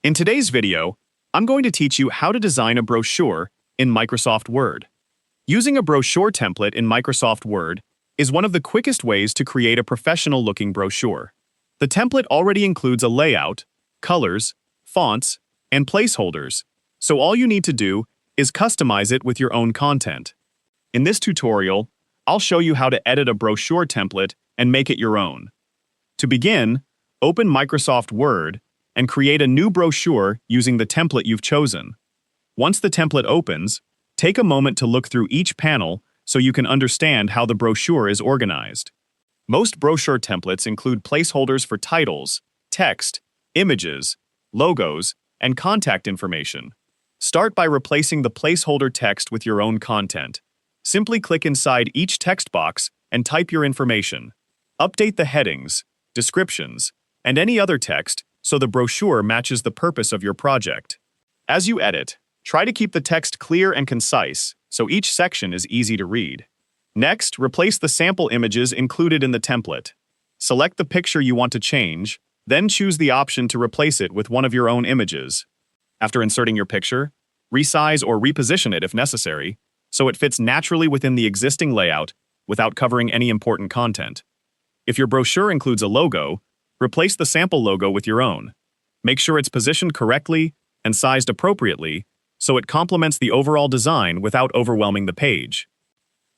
In today's video, I'm going to teach you how to design a brochure in Microsoft Word. Using a brochure template in Microsoft Word is one of the quickest ways to create a professional-looking brochure. The template already includes a layout, colors, fonts, and placeholders, so all you need to do is customize it with your own content. In this tutorial, I'll show you how to edit a brochure template and make it your own. To begin, open Microsoft Word and create a new brochure using the template you've chosen. Once the template opens, take a moment to look through each panel so you can understand how the brochure is organized. Most brochure templates include placeholders for titles, text, images, logos, and contact information. Start by replacing the placeholder text with your own content. Simply click inside each text box and type your information. Update the headings, descriptions, and any other text so the brochure matches the purpose of your project. As you edit, try to keep the text clear and concise so each section is easy to read. Next, replace the sample images included in the template. Select the picture you want to change, then choose the option to replace it with one of your own images. After inserting your picture, resize or reposition it if necessary, so it fits naturally within the existing layout without covering any important content. If your brochure includes a logo, replace the sample logo with your own. Make sure it's positioned correctly and sized appropriately so it complements the overall design without overwhelming the page.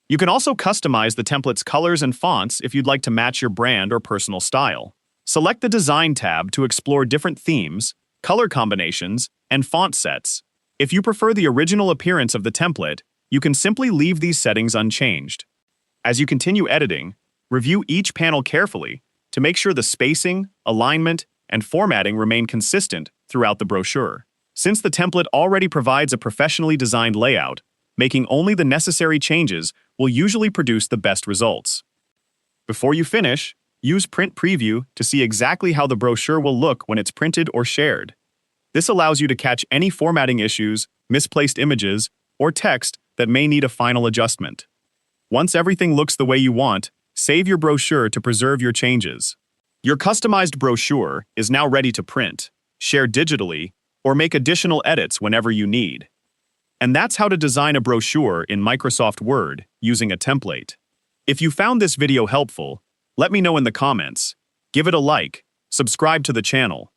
You can also customize the template's colors and fonts if you'd like to match your brand or personal style. Select the Design tab to explore different themes, color combinations, and font sets. If you prefer the original appearance of the template, you can simply leave these settings unchanged. As you continue editing, review each panel carefully to make sure the spacing, alignment, and formatting remain consistent throughout the brochure. Since the template already provides a professionally designed layout, making only the necessary changes will usually produce the best results. Before you finish, use Print Preview to see exactly how the brochure will look when it's printed or shared. This allows you to catch any formatting issues, misplaced images, or text that may need a final adjustment. Once everything looks the way you want, save your brochure to preserve your changes. Your customized brochure is now ready to print, share digitally, or make additional edits whenever you need. And that's how to design a brochure in Microsoft Word using a template. If you found this video helpful, let me know in the comments. Give it a like, subscribe to the channel,